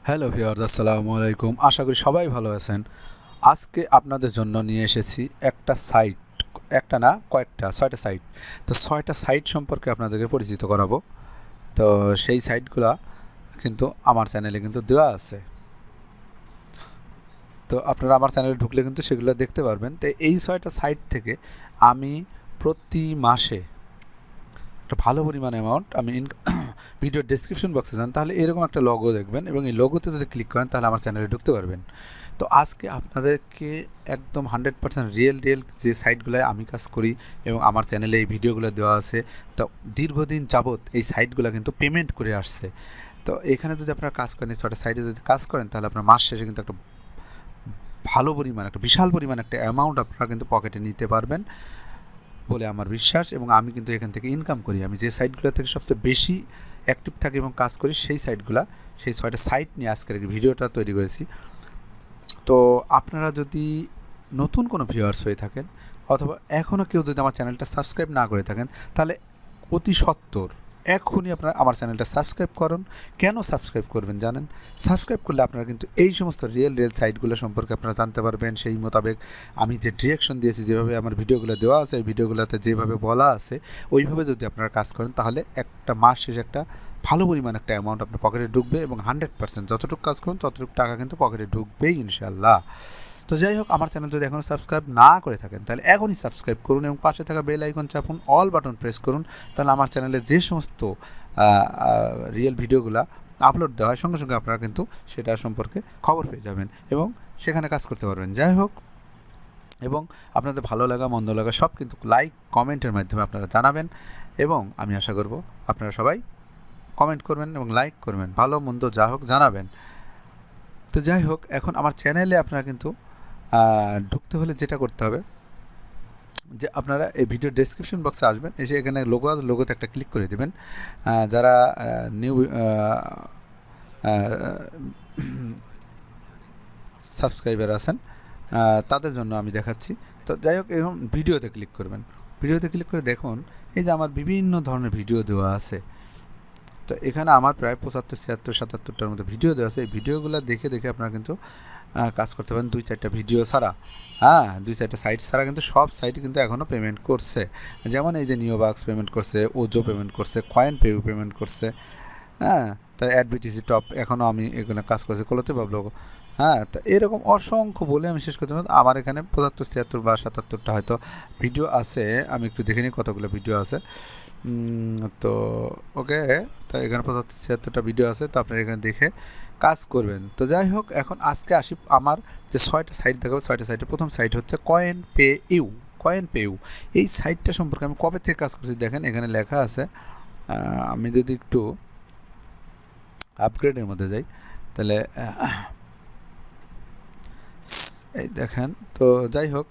Hello viewers, আসসালামু আলাইকুম। আশা করি সবাই ভালো আছেন। আজকে আপনাদের জন্য নিয়ে এসেছি একটা সাইট, একটা না কয়েকটা, 6টা সাইট। তো 6টা সাইট সম্পর্কে আপনাদেরকে পরিচিত করাবো। তো সেই সাইটগুলা কিন্তু আমার চ্যানেলে কিন্তু দেওয়া আছে। তো আপনারা আমার চ্যানেলে ঢুকলে কিন্তু সেগুলো দেখতে পারবেন। তো এই 6টা সাইট থেকে আমি প্রতি মাসে একটা ভালো পরিমাণ অ্যামাউন্ট আমি ভিডিওর ডেসক্রিপশন বক্সে যান, তাহলে এরকম একটা লোগো দেখবেন এবং এই লোগোতে যদি ক্লিক করেন তাহলে আমার চ্যানেলে ঢুকতে পারবেন। তো আজকে আপনাদেরকে একদম 100% রিয়েল যে সাইটগুলোয় আমি কাজ করি এবং আমার চ্যানেলে এই ভিডিওগুলো দেওয়া আছে, তো দীর্ঘদিন যাবৎ এই সাইটগুলো কিন্তু পেমেন্ট করে আসছে। তো এখানে যদি আপনারা কাজ করেন, এই 6টা সাইটে যদি কাজ করেন, তাহলে আপনার মাস শেষে কিন্তু একটা ভালো পরিমাণ, একটা বিশাল পরিমাণ একটা অ্যামাউন্ট আপনারা কিন্তু পকেটে নিতে পারবেন বলে আমার বিশ্বাস। এবং আমি কিন্তু এখান থেকে ইনকাম করি। আমি যে সাইটগুলো থেকে সবচেয়ে বেশি অ্যাক্টিভ থাকি এবং কাজ করি সেই 6টা সাইট নিয়ে আজকের এই ভিডিওটা তৈরি করেছি। তো আপনারা যদি নতুন কোনো ভিউয়ার্স হয়ে থাকেন অথবা এখনও কেউ যদি আমার চ্যানেলটা সাবস্ক্রাইব না করে থাকেন, তাহলে অতি সত্বর এখনই আপনারা আমার চ্যানেলটা সাবস্ক্রাইব করুন। কেন সাবস্ক্রাইব করবেন জানেন? সাবস্ক্রাইব করলে আপনারা কিন্তু এই সমস্ত রিয়েল সাইটগুলো সম্পর্কে আপনারা জানতে পারবেন। সেই মোতাবেক আমি যে ডিরেকশন দিয়েছি, যেভাবে আমার ভিডিওগুলো দেওয়া আছে, এই ভিডিওগুলোতে যেভাবে বলা আছে, ওইভাবে যদি আপনারা কাজ করেন, তাহলে একটা মাস শেষে একটা ভালো পরিমাণ একটা অ্যামাউন্ট আপনার পকেটে ঢুকবে এবং 100% যতটুকু কাজ করুন ততটুকু টাকা কিন্তু পকেটে ঢুকবেই ইনশাল্লাহ। তো যাই হোক, আমার চ্যানেল যদি এখনও সাবস্ক্রাইব না করে থাকেন, তাহলে এখনই সাবস্ক্রাইব করুন এবং পাশে থাকা বেল আইকন চাপুন, অল বাটন প্রেস করুন। তাহলে আমার চ্যানেলে যে সমস্ত রিয়েল ভিডিওগুলো আপলোড দেওয়া হয়, সঙ্গে সঙ্গে আপনারা কিন্তু সেটা সম্পর্কে খবর পেয়ে যাবেন এবং সেখানে কাজ করতে পারবেন। যাই হোক, এবং আপনাদের ভালো লাগা মন্দ লাগা সব কিন্তু লাইক কমেন্টের মাধ্যমে আপনারা জানাবেন এবং আমি আশা করব আপনারা সবাই কমেন্ট করবেন এবং লাইক করবেন, ভালো মন্দ যা হোক জানাবেন। তো যাই হোক, এখন আমার চ্যানেলে আপনারা কিন্তু ঢুকতে হলে যেটা করতে হবে, যে আপনারা এই ভিডিও ডেসক্রিপশন বক্সে আসবেন, এসে এখানে লোগোতে একটা ক্লিক করে দেবেন। যারা নিউ সাবস্ক্রাইবার আছেন তাদের জন্য আমি দেখাচ্ছি। তো যাই হোক, এবং ভিডিওতে ক্লিক করবেন। ভিডিওতে ক্লিক করে দেখুন, এই যে আমার বিভিন্ন ধরনের ভিডিও দেওয়া আছে। তো এখানে আমার প্রায় 75, 76, 77টার মতো ভিডিও দেওয়া আছে। এই ভিডিওগুলো দেখে দেখে আপনারা কিন্তু কাজ করতে পারেন। 2-4টা ভিডিও ছাড়া, 2-4টা সাইট ছাড়া কিন্তু সব সাইটই কিন্তু এখনও পেমেন্ট করছে। যেমন এই যে নিওবাক্স পেমেন্ট করছে, ওজো পেমেন্ট করছে, কয়েন পেউ পেমেন্ট করছে। তাই অ্যাডবিটিসি টপ এখনও আমি এখানে কাজ করছি, কলোতে ভাবলো। তো এরকম অসংখ্য বলে আমি শেষ করতে পারি। আমার এখানে 75, 76 বা 77টা হয়তো ভিডিও আছে। আমি একটু দেখে নিই কতগুলো ভিডিও আছে। তো ওকে, তো এখানে 75-76টা ভিডিও আছে। তো আপনারা এখানে দেখে কাজ করবেন। তো যাই হোক, এখন আজকে আসি আমার যে 6টা সাইট দেখাবো। 6টা সাইটের প্রথম সাইট হচ্ছে কয়েন পেউ। এই সাইটটা সম্পর্কে আমি কবে থেকে কাজ করছি দেখেন, এখানে লেখা আছে। আমি যদি একটু আপগ্রেডের মধ্যে যাই, তাহলে এই দেখেন। তো যাই হোক,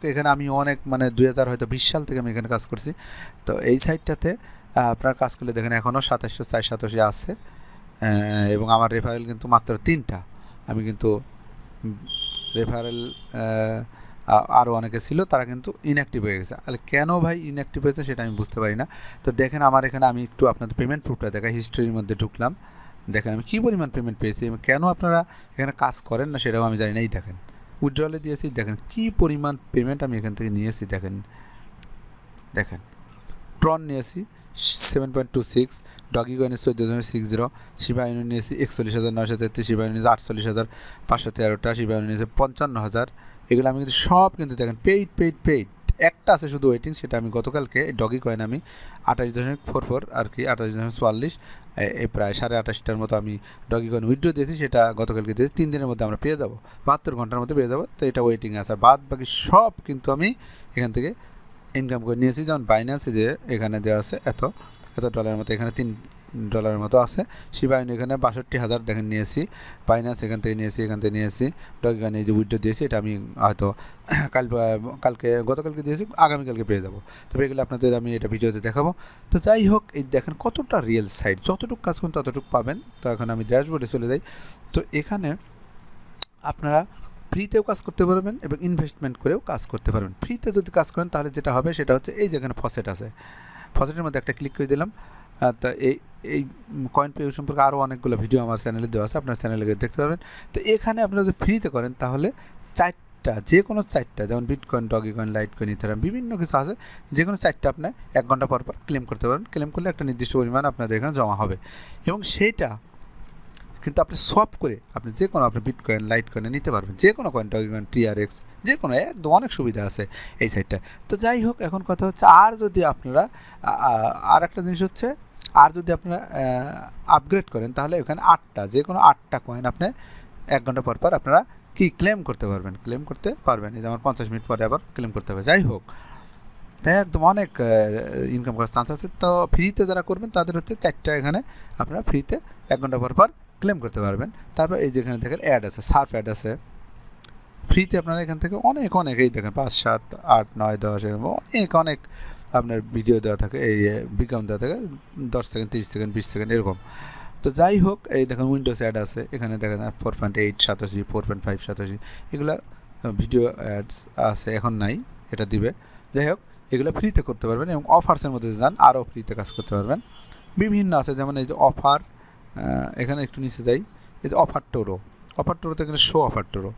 এখানে আমি অনেক, মানে 2020 সাল থেকে আমি এখানে কাজ করছি। তো এই সাইটটাতে আপনার কাজ করলে দেখেন এখনও 2787 আছে এবং আমার রেফারেল কিন্তু মাত্র 3টা। আমি কিন্তু রেফারেল আরও অনেকে ছিল, তারা কিন্তু ইনঅ্যাক্টিভ হয়ে গেছে। তাহলে কেন ভাই ইনঅ্যাক্টিভ হয়েছে সেটা আমি বুঝতে পারি না। তো দেখেন আমার এখানে, আমি একটু আপনাদের পেমেন্ট প্রুফটা দেখাই। হিস্ট্রির মধ্যে ঢুকলাম, দেখেন আমি কী পরিমাণ পেমেন্ট পেয়েছি এবং কেন আপনারা এখানে কাজ করেন না সেটাও আমি জানি না। এই দেখেন উইথড্রলে দিয়েছি, দেখেন কী পরিমাণ পেমেন্ট আমি এখান থেকে নিয়েছি। দেখেন ট্রন নিয়েছি 7.26, ডগি কয়েন 14.60, শিবা ইউনি নিয়েছি 41,933, শিবা ইউনি নিয়েছি 48,513টা, শিবা ইউনি নিয়েছে 55,000। এগুলো আমি কিন্তু সব কিন্তু দেখেন পেইড। একটা আছে শুধু ওয়েটিং, সেটা আমি গতকালকে ডগি কয়েন আমি 28.44 আর কি 28.44, প্রায় 28.5টার মতো আমি ডগি কয়েন উইথড্র দিয়েছি। সেটা গতকালকে দিয়েছি। 3 দিনের মধ্যে আমরা পেয়ে যাবো, 72 ঘন্টার মধ্যে পেয়ে যাবো। তো এটা ওয়েটিং আছে। আর বাদ বাকি সব কিন্তু আমি এখান থেকে ইনকাম করে নিয়েছি। যেমন বাইন্যান্সে যে এখানে দেওয়া আছে এত ডলারের মতো, এখানে $3 মতো আছে। শিবায়ন এখানে 62,000 দেখেন নিয়েছি। বাইন্যান্স এখান থেকে নিয়েছি। ডগিগান এই যে উইথড্র দিয়েছি, এটা আমি হয়তো গতকালকে দিয়েছি, আগামীকালকে পেয়ে যাবো। তবে এগুলো আপনাদের আমি এটা ভিডিওতে দেখাবো। তো যাই হোক, এই দেখেন কতটা রিয়েল সাইট, যতটুকু কাজ করুন ততটুকু পাবেন। তো এখন আমি ড্যাশবোর্ডে চলে যাই। তো এখানে আপনারা ফ্রিতেও কাজ করতে পারবেন এবং ইনভেস্টমেন্ট করেও কাজ করতে পারবেন। ফ্রিতে যদি কাজ করেন তাহলে যেটা হবে সেটা হচ্ছে, এই যেখানে ফসেট আছে, ফসেটের মধ্যে একটা ক্লিক করে দিলাম। তা এই কয়েন পে সম্পর্কে আরও অনেকগুলো ভিডিও আমার চ্যানেলে দেওয়া আছে, আপনার চ্যানেলে গিয়ে দেখতে পাবেন। তো এখানে আপনারা যদি ফ্রিতে করেন তাহলে যে কোনো চারটা, যেমন bitcoin, doggy coin, light coin, Ethereum, বিভিন্ন কিছু আছে, যে কোনো চারটা আপনি 1 ঘন্টা পর ক্লেম করতে পারেন। ক্লেম করলে একটা নির্দিষ্ট পরিমাণ আপনাদের এখানে জমা হবে, এবং সেইটা কিন্তু আপনি সোয়াপ করে আপনি যে কোনো আপনি বিটকয়েন, লাইট কয়েনে নিতে পারবেন, যে কোনো কয়েন, ডগি কয়েন, TRX, যে কোনো, একদম অনেক সুবিধা আছে এই সাইটটা। তো যাই হোক, এখন কথা হচ্ছে, আর যদি আপনারা আর একটা জিনিস হচ্ছে, আর যদি আপনারা আপগ্রেড করেন তাহলে এখানে 8টা, যে কোনো 8টা কয়েন আপনি 1 ঘন্টা পর আপনারা কি ক্লেম করতে পারবেন, এই যে আমার 50 মিনিট পরে আবার ক্লেম করতে হবে। যাই হোক, তাই একদম অনেক ইনকাম করার চান্স আছে। তো ফ্রিতে যারা করবেন তাদের হচ্ছে 4টা এখানে আপনারা ফ্রিতে 1 ঘন্টা পর ক্লেম করতে পারবেন। তারপর এই যেখানে দেখেন অ্যাড আছে, সার্ফ অ্যাড আছে ফ্রিতে, আপনারা এখান থেকে অনেক এই দেখেন 5, 7, 8, 9, 10 এরকম অনেক আপনার ভিডিও দেওয়া থাকে, এই বিজ্ঞাপন দেওয়া থাকে 10 সেকেন্ড, 30 সেকেন্ড, 20 সেকেন্ড এরকম। তো যাই হোক, এই দেখেন উইন্ডোজ অ্যাড আছে, এখানে দেখেন 4.8 87, 4.5 87, এগুলা ভিডিও অ্যাডস আছে, এখন নাই, এটা দিবে। যাই হোক, এগুলো ফ্রিতে করতে পারবেন, এবং অফার্সের মধ্যে যান আরও ফ্রিতে কাজ করতে পারবেন। বিভিন্ন আছে, যেমন এই যে অফার, এখানে একটু নিচে যাই, এই যে অফার টোরোতে এখানে শো অফার টোরো,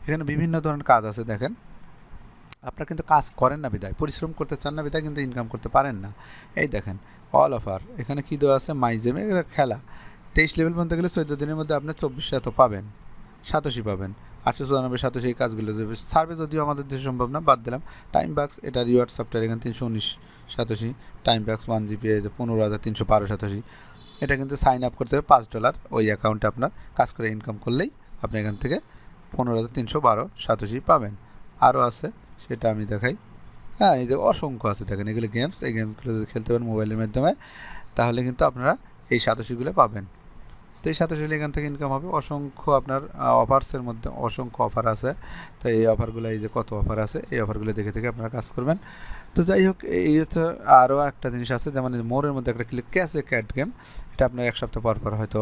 এখানে বিভিন্ন ধরনের কাজ আছে। দেখেন, আপনারা কিন্তু কাজ করেন না বিদায়, পরিশ্রম করতে চান না বিদায় কিন্তু ইনকাম করতে পারেন না। এই দেখেন অল অফার, এখানে কী দেওয়া আছে, মাইজেমে খেলা 23 লেভেল পর্যন্ত গেলে 14 দিনের মধ্যে আপনি 2400 এত পাবেন, 87 পাবেন, 894, 87 এই কাজগুলো দেবে। সার্ভে যদিও আমাদের দেশে সম্ভব না, বাদ দিলাম। টাইম বাক্স, এটা রিওয়ার্ড সফটওয়্যার, এখানে 319, 87। টাইম বাক্স 1 GB, 15,312, 87। এটা কিন্তু সাইন আপ করতে হবে $5, ওই অ্যাকাউন্টে আপনার কাজ করে ইনকাম করলেই আপনি এখান থেকে 15,312, 87 পাবেন। আরও আছে, সেটা আমি দেখাই। হ্যাঁ, এই যে অসংখ্য আছে, দেখেন এগুলো গেমস, এই গেমসগুলো যদি খেলতে পারেন মোবাইলের মাধ্যমে, তাহলে কিন্তু আপনারা এই 87গুলো পাবেন। তো এই 87 এখান থেকে ইনকাম হবে। অসংখ্য আপনার অফার্সের মধ্যে অসংখ্য অফার আছে, তো এই অফারগুলো, এই যে কত অফার আছে, এই অফারগুলো দেখে আপনারা কাজ করবেন। তো যাই হোক, এই হচ্ছে আরও একটা জিনিস আছে, যেমন মোড়ের মধ্যে একটা ক্লিক ক্যাশে ক্যাট গেম, এটা আপনার 1 সপ্তাহ পর হয়তো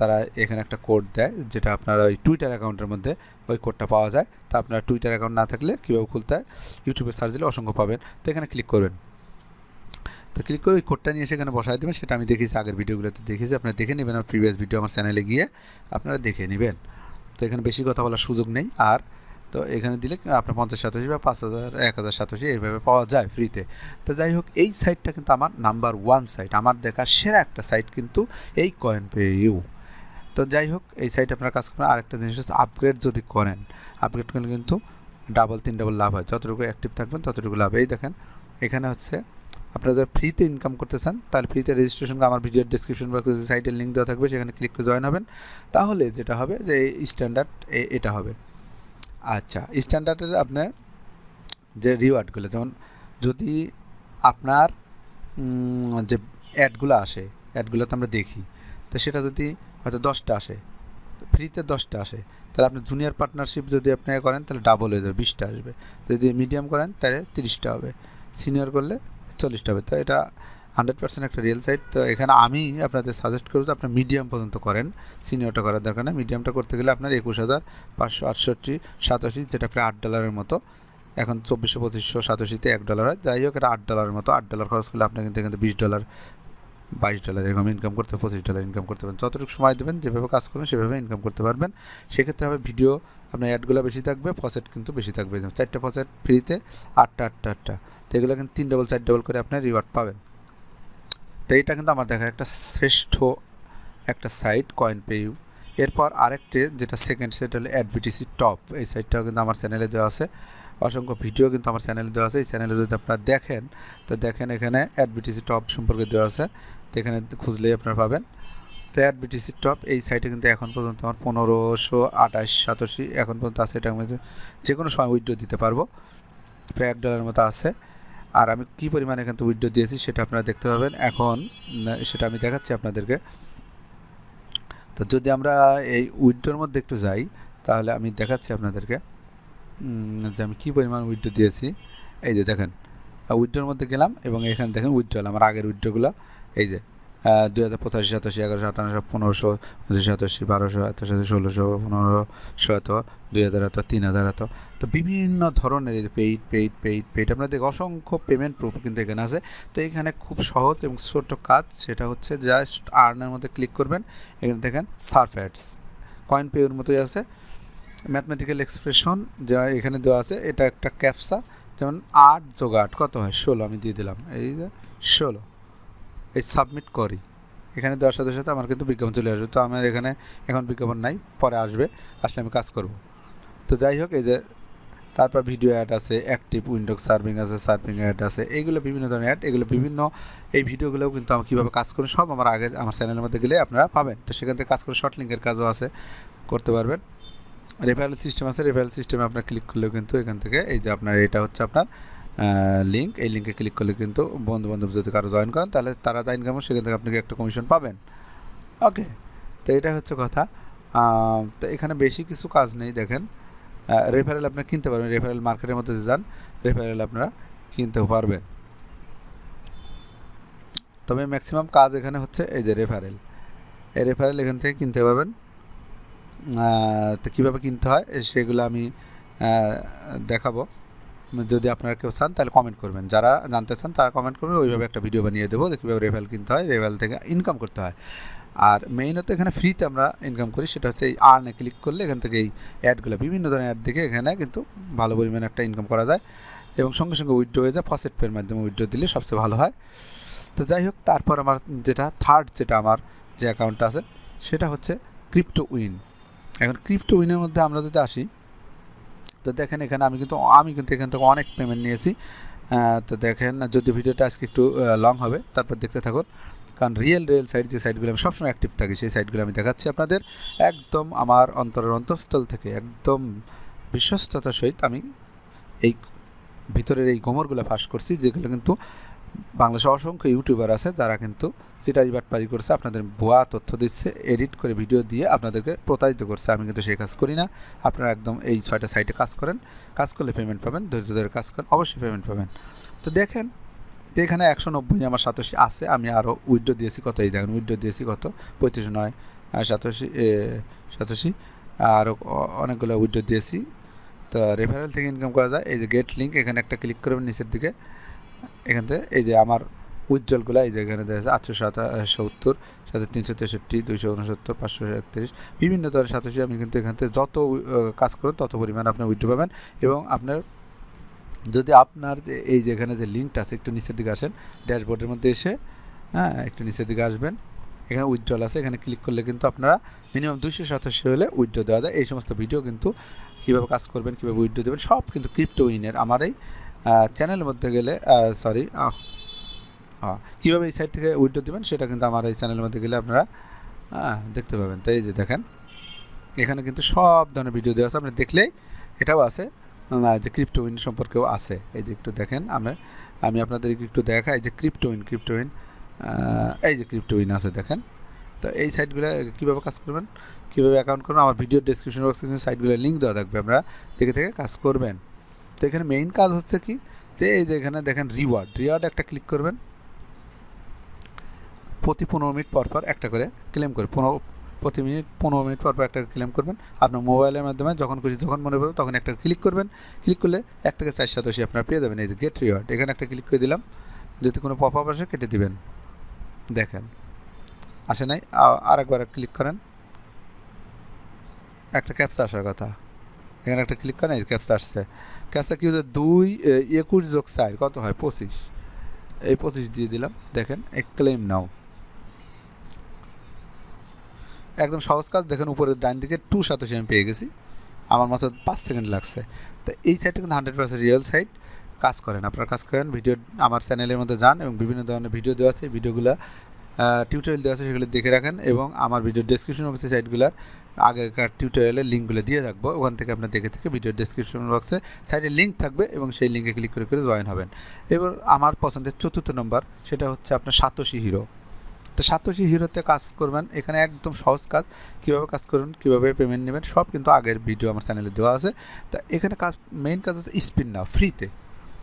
তারা এখানে একটা কোড দেয়, যেটা আপনার ওই টুইটার অ্যাকাউন্টের মধ্যে ওই কোডটা পাওয়া যায়। তা আপনার টুইটার অ্যাকাউন্ট না থাকলে কীভাবে খুলতে হয়, ইউটিউবে সার্চ দিলে অসংখ্য পাবেন। তো এখানে ক্লিক করবেন, তো ক্লিক করে ওই কোডটা নিয়ে সেখানে বসায় দেবেন। সেটা আমি দেখেছি, আগের ভিডিওগুলোতে দেখেছি, আপনারা দেখে নেবেন, আর প্রিভিয়াস ভিডিও আমার চ্যানেলে গিয়ে আপনারা দেখে নেবেন। তো এখানে বেশি কথা বলার সুযোগ নেই। আর তো এখানে দিলে আপনার 50, 87 বা 5,000, 1,000, 87 এইভাবে পাওয়া যায় ফ্রিতে। তো যাই হোক, এই সাইটটা কিন্তু আমার নাম্বার 1 সাইট, আমার দেখা সেরা একটা সাইট কিন্তু এই কয়েন পে ইউ। তো যাই হোক, এই সাইটে আপনার কাজ করেন। আরেকটা জিনিস হচ্ছে, আপগ্রেড যদি করেন, আপগ্রেড করলে কিন্তু 3 ডাবল লাভ হয়, যতটুকু অ্যাক্টিভ থাকবেন ততটুকু লাভ। এই দেখেন, এখানে হচ্ছে আপনারা যদি ফ্রিতে ইনকাম করতে চান, তাহলে ফ্রিতে রেজিস্ট্রেশন, আমার ভিডিওর ডেসক্রিপশন বক্সে যে সাইটের লিঙ্ক দেওয়া থাকবে, সেখানে ক্লিক করে জয়েন হবেন। তাহলে যেটা হবে যে স্ট্যান্ডার্ড এটা হবে। আচ্ছা, স্ট্যান্ডার্ডের আপনার যে রিওয়ার্ডগুলো, যেমন যদি আপনার যে অ্যাডগুলো আসে, অ্যাডগুলো তো আমরা দেখি, তো সেটা যদি হয়তো 10টা আসে, ফ্রিতে 10টা আসে, তাহলে আপনি জুনিয়র পার্টনারশিপ যদি আপনি করেন তাহলে ডাবল হয়ে যাবে, 20টা আসবে। যদি মিডিয়াম করেন তাহলে 30টা হবে, সিনিয়র করলে 40টা হবে। তো এটা 100% একটা রিয়েল সাইট। তো এখানে আমি আপনাদের সাজেস্ট করব আপনি মিডিয়াম পর্যন্ত করেন, সিনিয়রটা করার দরকার নেই। মিডিয়ামটা করতে গেলে আপনার 21,568, 87, যেটা প্রায় $8 মতো। এখন 2400, 2500, 87তে $1 হয়। যাই হোক, এটা $8 মতো। $8 খরচ করলে আপনি কিন্তু এখানে $20, $22 এরকম ইনকাম করতে, $25 ইনকাম করতে পারেন। যতটুকু সময় দেবেন, যেভাবে কাজ করবেন সেভাবে ইনকাম করতে পারবেন। সেক্ষেত্রে হবে ভিডিও, আপনার অ্যাডগুলো বেশি থাকবে, ফসেট কিন্তু বেশি থাকবে। 4টা ফসেট ফ্রিতে, 8টা। তো এগুলো কিন্তু 3 ডাবল 4 ডাবল করে আপনার রিওয়ার্ড পাবেন। তো এটা কিন্তু আমার দেখা একটা শ্রেষ্ঠ একটা সাইট কয়েন পে ইউ। এরপর আরেকটি যেটা সেকেন্ড, সেটা হলো অ্যাডভিটিসি টপ। এই সাইটটাও কিন্তু আমার চ্যানেলে দেওয়া আছে, অসংখ্য ভিডিও কিন্তু আমার চ্যানেলে দেওয়া আছে। এই চ্যানেলে যদি আপনারা দেখেন, তো দেখেন এখানে অ্যাডভিটিসি টপ সম্পর্কে দেওয়া আছে, তো এখানে খুঁজলেই আপনারা পাবেন। তো অ্যাডভিটিসি টপ এই সাইটে কিন্তু এখন পর্যন্ত আমার 1528, 87 এখন পর্যন্ত আছে। এটার মধ্যে যে কোনো সময় উইথড্র দিতে পারবো, প্রায় $1 মতো আছে। আর আমি কী পরিমাণে এখান থেকে উইথড্র দিয়েছি সেটা আপনারা দেখতে পাবেন। এখন সেটা আমি দেখাচ্ছি আপনাদেরকে। তো যদি আমরা এই উইথড্রোর মধ্যে একটু যাই, তাহলে আমি দেখাচ্ছি আপনাদেরকে যে আমি কী পরিমাণ উইথড্রো দিয়েছি। এই যে দেখেন, উইথড্রোর মধ্যে গেলাম এবং এখানে দেখেন উইথড্রল, আমার আগের উইথড্রোগুলো এই যে 2085, 87, 1100, 1800, 1500, 85, 1200, 1600, 1500 এত, 2000 এত, 3000 এত। তো বিভিন্ন ধরনের পেইড আপনারা দেখে অসংখ্য পেমেন্ট প্রুফ কিন্তু এখানে আছে। তো এখানে খুব সহজ এবং ছোট্ট কাজ, সেটা হচ্ছে জাস্ট আর্নের মধ্যে ক্লিক করবেন। এখানে দেখেন সার্ফ অ্যাডস, কয়েন পেয়ের মতোই আছে, ম্যাথমেটিক্যাল এক্সপ্রেশন যা এখানে দেওয়া আছে। এটা একটা ক্যাপসা, যেমন 8 যোগ 8 কত হয় 16, আমি দিয়ে দিলাম এই যে 16। এই সাবমিট করি, এখানে দেওয়ার সাথে সাথে আমার কিন্তু বিজ্ঞাপন চলে আসবে। তো আমার এখানে এখন বিজ্ঞাপন নাই, পরে আসবে, আসলে আমি কাজ করব। তো যাই হোক, এই যে তারপর ভিডিও অ্যাড আছে, অ্যাক্টিভ উইন্ডো সার্ভিং আছে, সার্ভিং অ্যাড আছে, এইগুলো বিভিন্ন ধরনের অ্যাড, এগুলো বিভিন্ন এই ভিডিওগুলোও কিন্তু আমি কীভাবে কাজ করি সব আমার আগে আমার চ্যানেলের মধ্যে গেলে আপনারা পাবেন। তো সেখান থেকে কাজ করে শর্ট লিঙ্কের কাজও আছে, করতে পারবেন। রেফারেল সিস্টেম আছে, রেফারেল সিস্টেমে আপনার ক্লিক করলেও কিন্তু এখান থেকে এই যে আপনার এটা হচ্ছে আপনার লিঙ্ক, এই লিঙ্কে ক্লিক করলে কিন্তু বন্ধু যদি কারো জয়েন করেন তাহলে তারা জয়েন করবেন, সেখান থেকে আপনি একটা কমিশন পাবেন। ওকে, তো এটা হচ্ছে কথা। তো এখানে বেশি কিছু কাজ নেই, দেখেন রেফারেল আপনারা কিনতে পারবেন, রেফারেল মার্কেটের মধ্যে যান, রেফারেল আপনারা কিনতেও পারবেন। তবে ম্যাক্সিমাম কাজ এখানে হচ্ছে এই যে রেফারেল, এই রেফারেল এখান থেকে কিনতে পারবেন। তো কীভাবে কিনতে হয় সেগুলো আমি দেখাবো। যদি আপনারা কেউ চান তাহলে কমেন্ট করবেন, যারা জানতে চান তারা কমেন্ট করবেন, ওইভাবে একটা ভিডিও বানিয়ে দেবো যে কীভাবে রেফারেল কিনতে হয়, রেফারেল থেকে ইনকাম করতে হয়। আর মেইনত এখানে ফ্রিতে আমরা ইনকাম করি, সেটা হচ্ছে এই আর্নে ক্লিক করলে এখান থেকে এই অ্যাডগুলো বিভিন্ন ধরনের অ্যাড দেখে এখানে কিন্তু ভালো পরিমাণে একটা ইনকাম করা যায়, এবং সঙ্গে সঙ্গে উইথড্র হয়ে যায়। ফসেট পের মাধ্যমে উইথড্র দিলে সবচেয়ে ভালো হয়। তো যাই হোক, তারপর আমার যেটা থার্ড যেটা আমার যে অ্যাকাউন্টটা আছে সেটা হচ্ছে ক্রিপ্টো উইন। এখন ক্রিপ্টো উইনের মধ্যে আমরা যদি আসি, তো দেখেন এখানে আমি কিন্তু এখান থেকে অনেক পেমেন্ট নিয়েছি। তো দেখেন, যদি ভিডিওটা আজকে একটু লং হবে তারপর দেখতে থাকুন, কারণ রিয়েল সাইট যে সাইটগুলো আমি সবসময় অ্যাক্টিভ থাকি সেই সাইটগুলো আমি দেখাচ্ছি আপনাদের একদম আমার অন্তরের অন্তঃস্থল থেকে, একদম বিশ্বস্ততার সহিত আমি এই ভিতরের এই গোমরগুলো ফাঁস করছি, যেগুলো কিন্তু বাংলাদেশে অসংখ্য ইউটিউবার আছে যারা কিন্তু চিটারি বাটপারি করছে, আপনাদের ভুয়া তথ্য দিচ্ছে, এডিট করে ভিডিও দিয়ে আপনাদেরকে প্রতারিত করছে। আমি কিন্তু সেই কাজ করি না। আপনারা একদম এই 6টা সাইটে কাজ করেন, কাজ করলে পেমেন্ট পাবেন, ধৈর্য ধরে কাজ করেন, অবশ্যই পেমেন্ট পাবেন। তো দেখেন, তো এখানে 190 আমার 87 আছে, আমি আরও উইথড্র দিয়েছি কত, এই দেখেন উইথড্র দিয়েছি কত 35 নয় 87, আরও অনেকগুলো উইথড্র দিয়েছি। তো রেফারেল থেকে ইনকাম করা যায়। এই যে গেট লিঙ্ক, এখানে একটা ক্লিক করবেন নিচের দিকে, এখান থেকে এই যে আমার উজ্জ্বলগুলো এই যে এখানে দেখা যাচ্ছে 870, 363, 269, 531, বিভিন্ন ধরনের 87। আমি কিন্তু এখান থেকে যত কাজ করুন তত পরিমাণ আপনি উইথড্র পাবেন। এবং আপনার যদি আপনার যে এই যে এখানে যে লিঙ্কটা আছে, একটু নিচের দিকে আসেন, ড্যাশবোর্ডের মধ্যে এসে একটু নিচের দিকে আসবেন, এখানে উইথড্রল আছে, এখানে ক্লিক করলে কিন্তু আপনারা মিনিমাম 287 হলে উইথড্র দেওয়া যায়। এই সমস্ত ভিডিও কিন্তু কীভাবে কাজ করবেন, কীভাবে উইথড্র দেবেন সব কিন্তু ক্রিপ্টো উইনের আমার এই চ্যানেলের মধ্যে গেলে কীভাবে এই সাইট থেকে উইথড্র দেবেন সেটা কিন্তু আমার এই চ্যানেলের মধ্যে গেলে আপনারা দেখতে পাবেন। তো এই যে দেখেন, এখানে কিন্তু সব ধরনের ভিডিও দেওয়া আছে, আপনি দেখলেই এটাও আছে যে ক্রিপ্টো উইন সম্পর্কেও আছে। এই যে একটু দেখেন, আমি আপনাদেরকে একটু দেখাই যে ক্রিপ্টো উইন এই যে ক্রিপ্টো উইন আছে দেখেন। তো এই সাইটগুলো কীভাবে কাজ করবেন, কীভাবে অ্যাকাউন্ট করবেন, আমার ভিডিও ডেসক্রিপশন বক্সে কিন্তু সাইটগুলোর লিঙ্ক দেওয়া থাকবে, আপনারা দেখে কাজ করবেন। তো এখানে মেইন কাজ হচ্ছে কি, যে এই যে এখানে দেখেন রিওয়ার্ড একটা ক্লিক করবেন, প্রতি 15 মিনিট পর একটা করে ক্লেম করে, প্রতি 15 মিনিট পর একটা ক্লেম করবেন। আপনার মোবাইলের মাধ্যমে যখন খুশি যখন মনে পড়বে তখন একটা ক্লিক করবেন, ক্লিক করলে 1 থেকে 487 আপনারা পেয়ে যাবেন। এই যে গেট রিওয়ার্ড, এখানে একটা ক্লিক করে দিলাম, যদি কোনো পপ আপ আসে কেটে দিবেন। দেখেন আসে নাই, আরেকবার ক্লিক করেন, একটা ক্যাপচা আসার কথা, এখানে একটা ক্লিক করেন, এই ক্যাপচা আসছে। ক্যাপচা কি হচ্ছে 221 যোগ 4 কত হয় 25, এই 25 দিয়ে দিলাম। দেখেন এই ক্লেম নাও, একদম সহজ কাজ। দেখেন উপরের ডান দিকে 287 আমি পেয়ে গেছি, আমার মাত্র 5 সেকেন্ড লাগছে। তো এই সাইটটা কিন্তু 100% রিয়েল সাইট, কাজ করেন, আপনারা কাজ করেন। ভিডিও আমার চ্যানেলের মধ্যে যান এবং বিভিন্ন ধরনের ভিডিও দেওয়া আছে, ভিডিওগুলো টিউটোরিয়াল দেওয়া আছে, সেগুলো দেখে রাখেন। এবং আমার ভিডিও ডেসক্রিপশন বক্সে সাইটগুলোর আগেরকার টিউটোরিয়ালের লিঙ্কগুলো দিয়ে রাখবো, ওখান থেকে আপনার দেখে ভিডিও ডেসক্রিপশন বক্সে সাইটের লিঙ্ক থাকবে এবং সেই লিঙ্কে ক্লিক করে জয়েন হবেন। এবার আমার পছন্দের 4র্থ নম্বর, সেটা হচ্ছে আপনার সাতোশি হিরো। তো সাতোশি হিরোতে কাজ করবেন, এখানে একদম সহজ কাজ, কীভাবে কাজ করুন, কীভাবে পেমেন্ট নেবেন সব কিন্তু আগের ভিডিও আমার চ্যানেলে দেওয়া আছে। তা এখানে কাজ মেইন কাজ হচ্ছে স্পিন নাও, ফ্রিতে,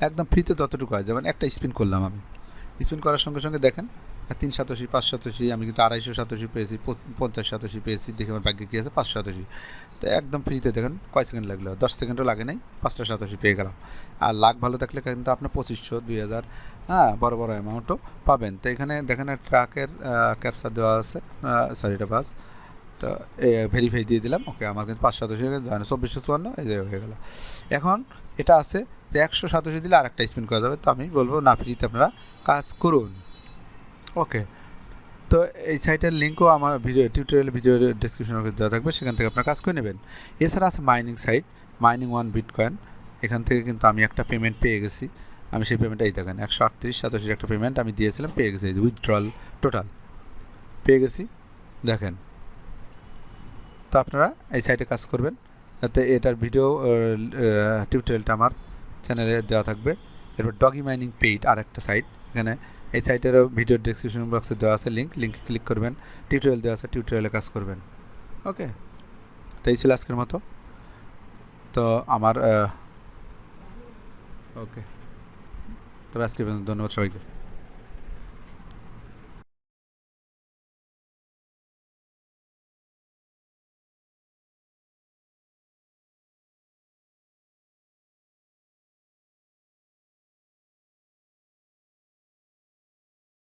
একদম ফ্রিতে যতটুকু হয়। যেমন একটা স্পিন করলাম, আমি স্পিন করার সঙ্গে সঙ্গে দেখেন 3 সাতোশি 5 সাতোশি, আমি কিন্তু 250 সাতোশি পেয়েছি, 50 সাতোশি পেয়েছি, দেখে আমার ভাগ্যে কী আছে 5 সাতোশি। তো একদম ফ্রিতে দেখেন কয় সেকেন্ড লাগলো, 10 সেকেন্ডও লাগে নাই, 5টা সাতোশি পেয়ে গেলাম। আর লাখ ভালো থাকলে কিন্তু আপনার 2500 2000, হ্যাঁ, বড় বড় অ্যামাউন্টও পাবেন। তো এখানে দেখেন ট্রাকের ক্যাপচার দেওয়া আছে, সরি এটা বাস। তো ভেরিফাই দিয়ে দিলাম, ওকে, আমার কিন্তু 5 সাতোশি হয়ে গেছে, 2454 এই যে হয়ে গেলো। এখন এটা আছে যে 100 সাতোশি দিলে আর একটা স্পিন করা যাবে, তো আমি বলবো না, ফ্রিতে আপনারা কাজ করুন। ওকে, তো এই সাইটের লিঙ্কও আমার টিউটোরিয়াল ভিডিও ডিসক্রিপশনে দেওয়া থাকবে, সেখান থেকে আপনারা কাজ করে নেবেন। এছাড়া আছে mining site, mining one bitcoin. এখান থেকে কিন্তু আমি একটা পেমেন্ট পেয়ে গেছি, আমি সেই পেমেন্টটা এই দেখেন 138 সাতোশির একটা পেমেন্ট আমি দিয়েছিলাম, পেয়ে গেছি, উইথড্রল টোটাল পেয়ে গেছি, দেখেন। তো আপনারা এই সাইটে কাজ করবেন, যাতে এটার ভিডিও টিউটোরিয়ালটা আমার চ্যানেলে দেওয়া থাকবে। এরপর ডগি মাইনিং পেইড আর একটা সাইট, এখানে এই সাইটেরও ভিডিও ডেসক্রিপশন বক্সে দেওয়া আছে লিঙ্কে ক্লিক করবেন, টিউটোরিয়াল দেওয়া আছে, টিউটোরিয়ালে কাজ করবেন। ওকে, তো এই ছিল আজকের মতো। তো আমার ওকে, তবে আজকে ধন্যবাদ সবাইকে।